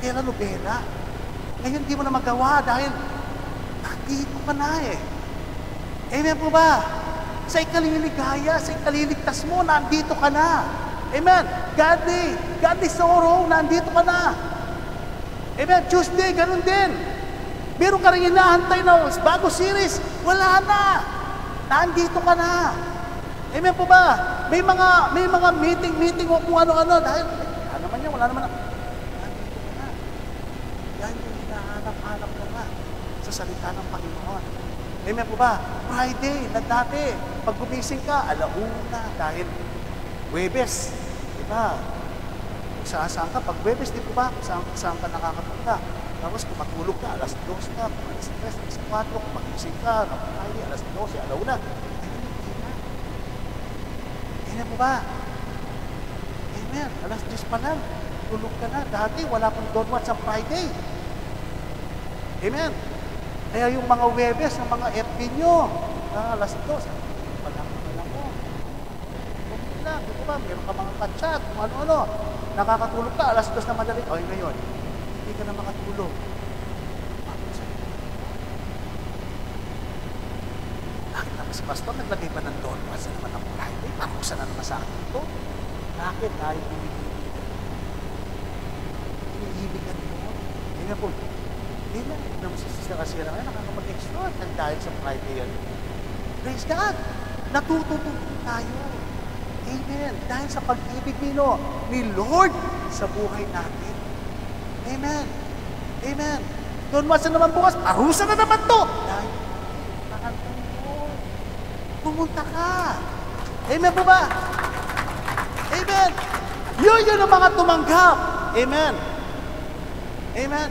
telenovela. Ngayon di mo na magawa dahil nandito ka na eh. Amen po ba? Sa ikaliligaya, sa ikaliligtas mo, nandito ka na. Amen. Godly sorrow, nandito ka na. Amen. Tuesday, ganun din. Meron ka rin inaantay na bago series, wala na. Nandito ka na. Amen po ba? May mga meeting o kung ano-ano dahil wala naman. Nandito ka na. Yan yung hinahanap-hanap ka na sa salita ng Panginoon. Amen po ba? Friday, na dati, pag gumising ka, alauna dahil Huwebes. Diba? Saan ka? Pag Huwebes, di po ba? Saan ka nakakapunta? Tapos kung matulog ka, alas 2 ka, kung alas 3, alas 4, kung magising ka, Friday, alas 12, alauna. Amen po ba? Amen. Alas 10 pa lang. Tulog ka na. Dati, wala pong Don't Watch sa Friday. Amen. Kaya yung mga Huwebes, yung mga FB nyo, alas 2, palang mo. Okay lang, di ba? Meron ka mga ka-chat, kung ano-ano. nakakatulog ka, alas 2 na madaling, ay ngayon, hindi ka na makatulog. Bakit naman si Pastor naglagay pa ng donuts na naman ng Friday? Parusa na naman sa akin ito. Bakit? Dahil iniibig ka nito. Tingnan po, hindi na. Hindi naman sisira-sira ngayon, nakakapag-explore dahil sa Friday yan. Praise God! Natututo tayo. Amen. Dahil sa pag-ibig ni Lord sa buhay natin. Amen. Amen. Doon mas na naman bukas, parusa na naman to. Dahil, pumunta ka. Amen po ba? Amen. Yun ang mga tumanggap. Amen. Amen.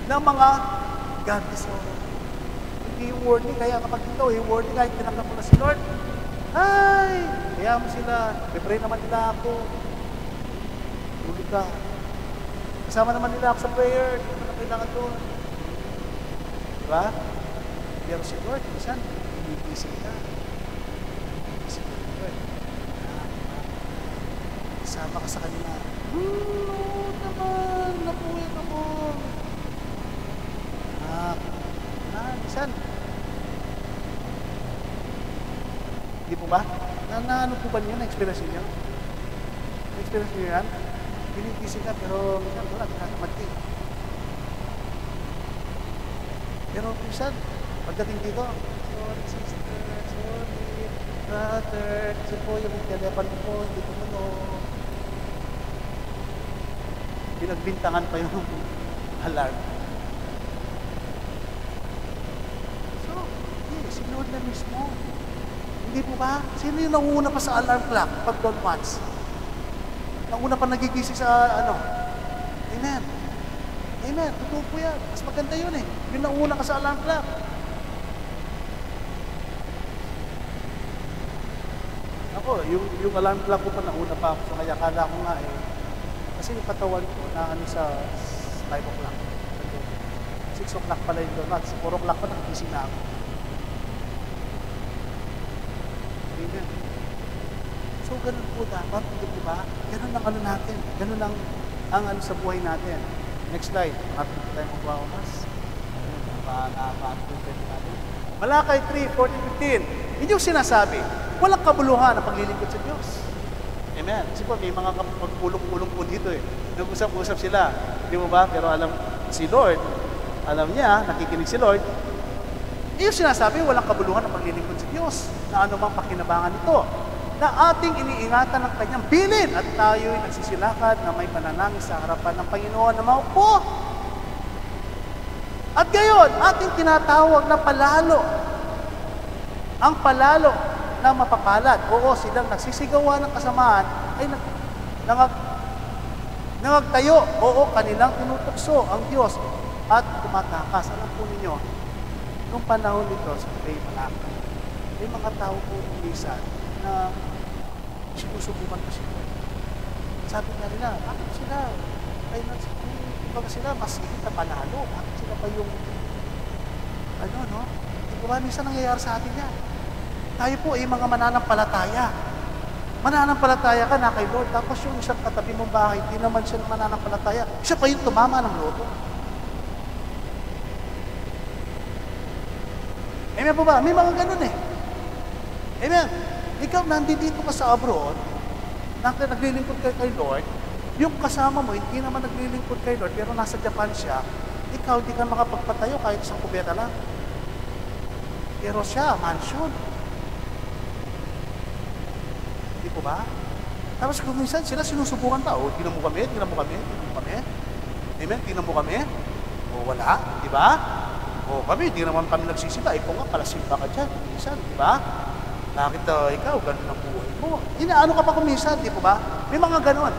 Ng mga God is all. Hindi yung warning, kaya kapag ito, yung warning, kahit tinanggap mo na si Lord, ay, kaya mo sila, pipray naman nila ako. Tulog ka. Kasama naman nila ako sa prayer, hindi mo na kailangan doon. Diba? Pero si Lord, minsan, inigising ka. Inigising ka ni Lord. Kasama ka sa kanila. Naman, napuwin ako. Minsan, hindi po ba? Ano po ba niyo? Na-experience niyo? Na-experience niyo yan? Ginigising ka, pero minsan wala, tinatamad ka. Pero minsan, pagdating dito, sorry sister, sorry brother, kasi po yung telepono po, hindi ko ano. Pinagbintangan pa yung alarm. So, si Lord na mismo. Hindi po ba? Sino yung nauuna pa sa alarm clock pag don't watch? Nauna pa nagigising sa ano? Amen. Amen. Totoo po yan. Mas maganda yun eh. Yung nauna ka sa alarm clock. Ako, yung alarm clock ko pa nauna pa ako. So kaya kala ko nga eh. Kasi yung katawan ko na ano sa 5 o'clock. 6 o'clock pala yung don't watch. 4 o'clock pa nagigising na ako. Amen. So, ganun po dapat, di ba? Ganun ang ano natin. Ganun ang ano sa buhay natin. Next slide. Happy tayo magbawas. Nakaka-approve natin. Malakay 3:14-15. Hindi yung sinasabi, walang kabuluhan ang paglilingkod sa Diyos. Amen. Kasi po, may mga pagpulong-pulong po dito eh. Nag-usap-usap sila. Di mo ba? Pero alam si Lord, alam niya, nakikinig si Lord, yung sinasabi, walang kabuluhan ang paglilingkod sa Diyos na anumang pakinabangan ito, na ating iniingatan ng kanyang bilin at tayo'y nagsisilakad na may pananangis sa harapan ng Panginoon na maupo. At gayon, ating tinatawag na palalo. Ang palalo na mapapalad. Oo, silang nagsisigawan ng kasamaan ay nangagtayo. Oo, kanilang tinutukso ang Diyos at tumatakas. Alam po ninyo, nung panahon nito sa Kay Malaka, may mga tao po minsan na sinusubukan pa sila. Sabi nga nila, bakit sila? Ay, iba sila, mas higit na panalo. Bakit sila pa yung, ano, no? Di ba, minsan nangyayari sa atin yan. Tayo po ay mga mananampalataya. Mananampalataya ka na kay Lord, tapos yung isang katabi mong bahay, di naman siya mananampalataya. Siya pa yung tumama ng loto. Amen po ba? May mga ganun eh. Amen. Ikaw, nandito ka sa abroad, naglilingkod kay Lord, yung kasama mo, hindi naman naglilingkod kay Lord, pero nasa Japan siya, ikaw, hindi ka makapagpatayo kahit isang kubeta lang. Pero siya, mansion. Hindi po ba? Tapos kung minsan sila sinusubukan pa, oh, tingnan mo kami, tingnan mo kami, tingnan mo kami. Amen, tingnan mo kami. O wala, di ba? O kami, di naman kami nagsisimba. Ikaw nga, palasimba ka dyan. Minsan, di ba? Bakit ikaw, ganun ang buhay mo? Inaano ka pa kumisan, di po ba? May mga ganon.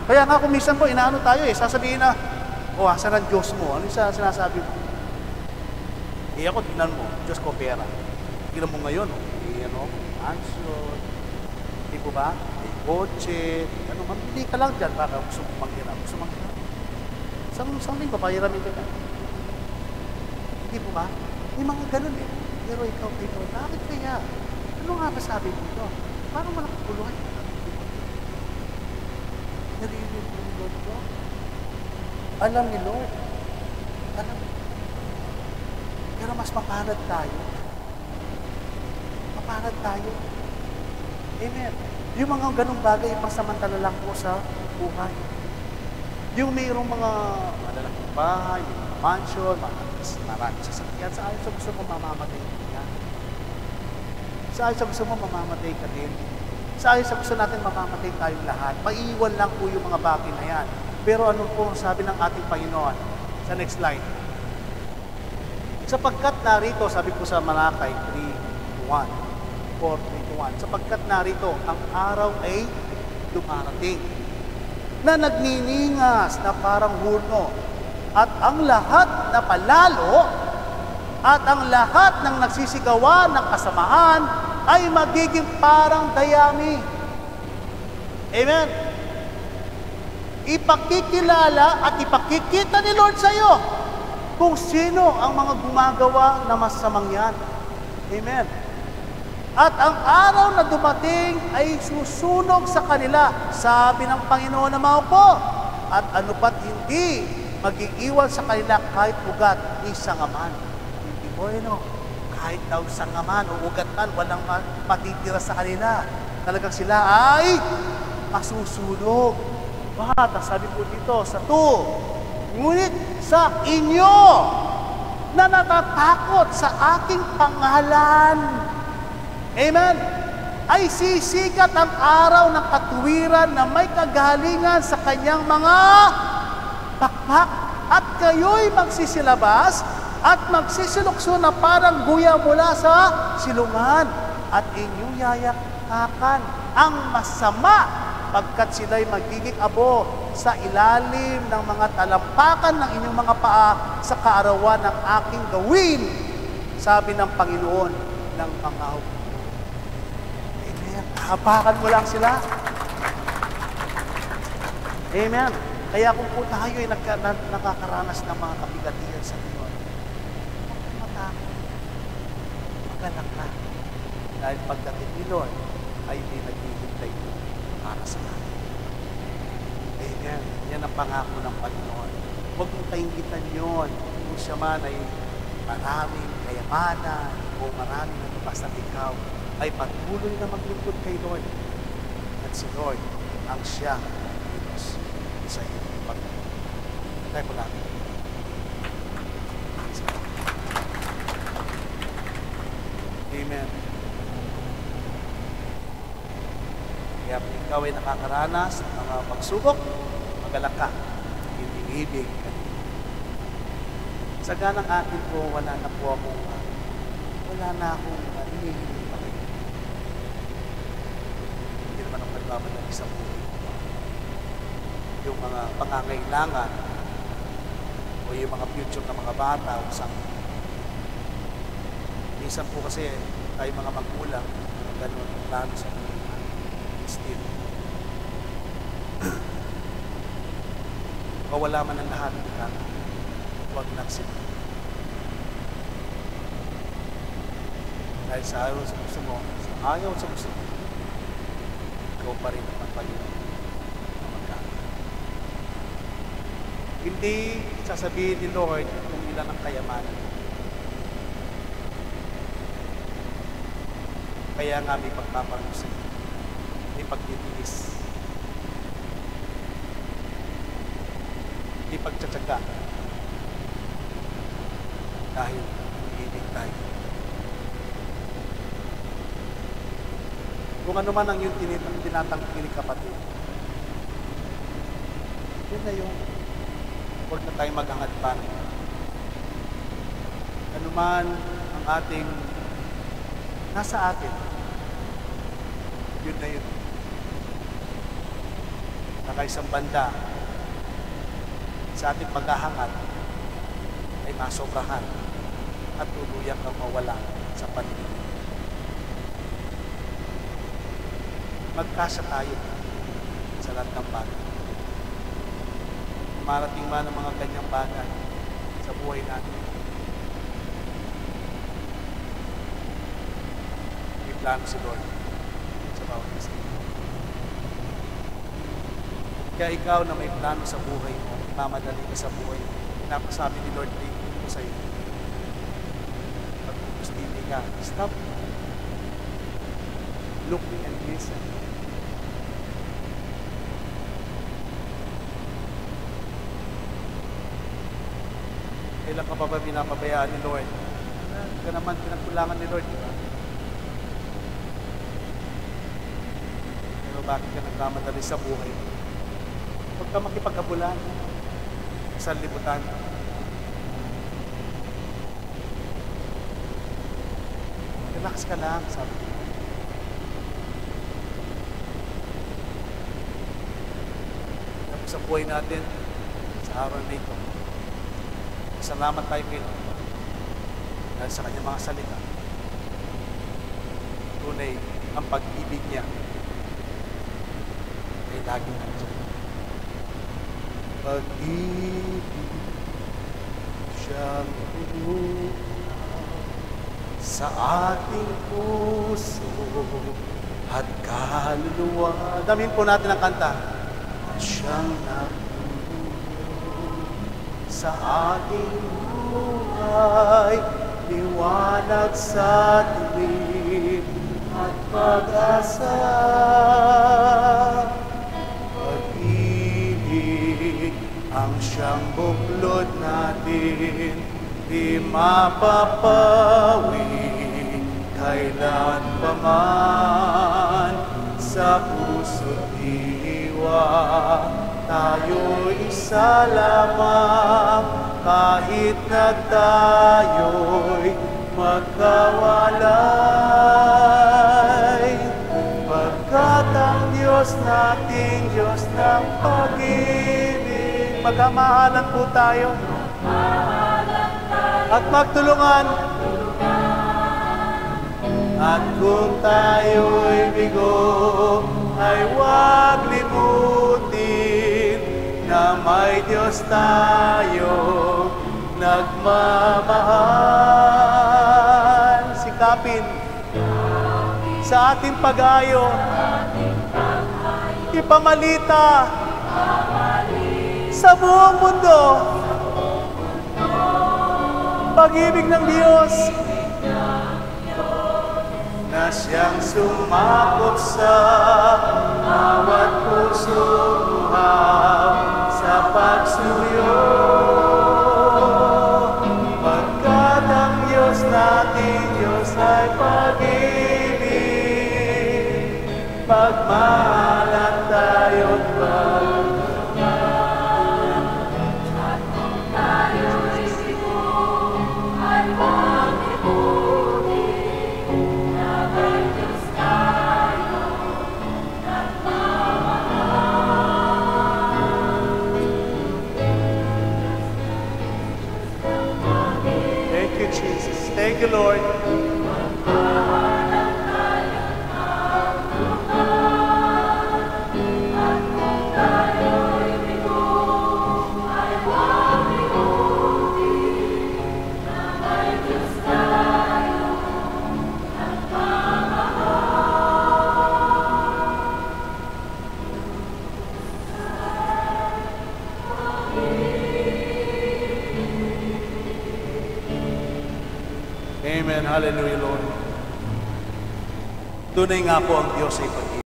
Kaya nga kumisan po, inaano tayo eh. Sasabihin na, oh, asan ang Diyos mo? Ano yung sinasabi mo? Eh ako, tingnan mo, Diyos ko pera. Tingnan mo ngayon, oh. Mansion, di po ba? May kotse, ano, mamili ka lang dyan, baka gusto mong manghirap. Gusto manghirap. Isang linggo, pahiramin ka na. Hindi po ba? May mga ganun eh. Pero ikaw, bakit kaya? Ano nga ba sabi mo ito? Parang malakapuluhan. Naririnig mo ni Lord ko? Alam ni Lord. Alam. Pero mas mapalad tayo. Mapalad tayo. Amen. Yung mga ganong bagay, pasamantala lang po sa buhay. Yung mayroong mga malalaking bahay, yung mga mansion, maraming sasakyan, sa ayon sa gusto mo mamamatay ka yan. Sa ayon sa gusto mo mamamatay ka din. Sa ayon sa gusto natin mamamatay tayong lahat. Maiiwan lang po yung mga bagay na yan. Pero ano po ang sabi ng ating Panginoon? Sa next slide. Sapagkat narito, sabi po sa Malakay 3:1, 4:3-1, sapagkat narito, ang araw ay dumarating na nagniningas na parang hurno, at ang lahat na palalo, at ang lahat ng nagsisigawan ng kasamaan ay magiging parang dayami. Amen. Ipakikilala at ipakikita ni Lord sa iyo kung sino ang mga gumagawa na masamang yan. Amen. At ang araw na dumating ay susunog sa kanila, sabi ng Panginoon na maupo, at ano pat hindi mag-iiwan sa kanila kahit ugat ni sangaman. Hindi mo kahit daw sangaman o ugat man, walang matitira sa kanila. Talagang sila ay masusunog. At sabi po dito sa 2, ngunit sa inyo na natatakot sa aking pangalan, amen, ay sisikat ang araw ng katuwiran na may kagalingan sa kanyang mga pakpak, at kayo'y magsisilabas at magsisilukso na parang guya mula sa silungan, at inyong yayakakan ang masama pagkat sila'y magiging abo sa ilalim ng mga talampakan ng inyong mga paa sa kaarawan ng aking gawin, sabi ng Panginoon ng mga hukbo. Amen. Hapakan mo lang sila. Amen. Kaya kung po tayo ay nakakaranas ng mga kabigatihan sa Panginoon, huwag kang matakot. Magalak ka. Dahil pagdating ni Lord ay hindi naghihintay para sa atin. Amen. Yan ang pangako ng Panginoon. Huwag mong kaingitan yun. Kung siya man ay maraming kayamanan o maraming nagpasang ikaw, ay patuloy na maglingkod kay Lord. At si Lord ang siya Diyos sa iyo. Tayo po natin. Amen. Kaya kung ikaw ay nakakaranas ng mga pagsubok, magalak ka. Ibig ka. Sa ganang atin po, wala na akong hinihingi pa kayo. Hindi naman ako nagbabalagi sa buhay. Yung mga pangangailangan o yung mga future ng mga bata o sang minsan po kasi tayo mga magulang ganun ang plano sa buhay. Still mawala man ang lahat ng kami, huwag nagsip. Dahil sa ayaw sa gusto mo, ikaw pa rin ang Panginoon na magkakaroon. Hindi sasabihin ni Lord kung ilan ang kayamanan. Kaya nga may pagpaparusin, may pagtitiis, may pagtsatsaga, dahil ibig tayo. Kung ano man ang yung tinatangkilik kapatid, yun na yung huwag na tayo maghangad pa. Ano man ang ating nasa atin, yun na yun. Nakaisang banda sa ating paghahangad ay masobrahan at tuluyang kang mawala sa paningin. Magkasya tayo sa lahat ng bagay. Marating man ang mga ganyang bagay sa buhay natin. May plano si Lord sa bawat isa. Kaya ikaw na may plano sa buhay mo, mamadali ka sa buhay mo, pinapasabi ni Lord ko sa iyo. Pag gustili ka, stop. Look and listen. Kailan ka pa ba pinapabayaan ni Lord? Ka naman pinagkulangan ni Lord, di ba? Pero bakit ka nagmamadali sa buhay mo? Huwag ka makipagkabulan sa libutan. Relax ka lang, sabi ko. Tapos sa buhay natin, sa araw na ito, salamat tayo kay Lord dahil sa kanyang mga salita. Tunay ang pag-ibig niya ay laging nandiyan. Pag-ibig siyang sa ating puso at kaluluwa. Damin po natin ang kanta. At siyang sa ating buhay, liwanag sa dilim at pag-asa. Pag-ibig ang siyang buklod natin, di mapapawi kailan pa man sa puso't diwa. Tayo'y isa lamang kahit na tayo'y magkawalay. Pagkat ang Diyos nating Diyos ng pag-ibig. Magkamahalan po tayo at magtulungan. At kung tayo'y bigo ay huwag limutin na may Diyos tayong nagmamahal. Sikapin sa ating pag-ayo, ipamalita sa buong mundo pag-ibig ng Diyos na siyang sumakop sa bawat pusong buhaw sa pagsuyo. Pagkat ang Diyos nating Diyos ay pag-ibig, pagmahalan tayo't Thank you, Lord. Amen. Hallelujah, Lord. Tunay nga po ang Diyos ay pag-ibig.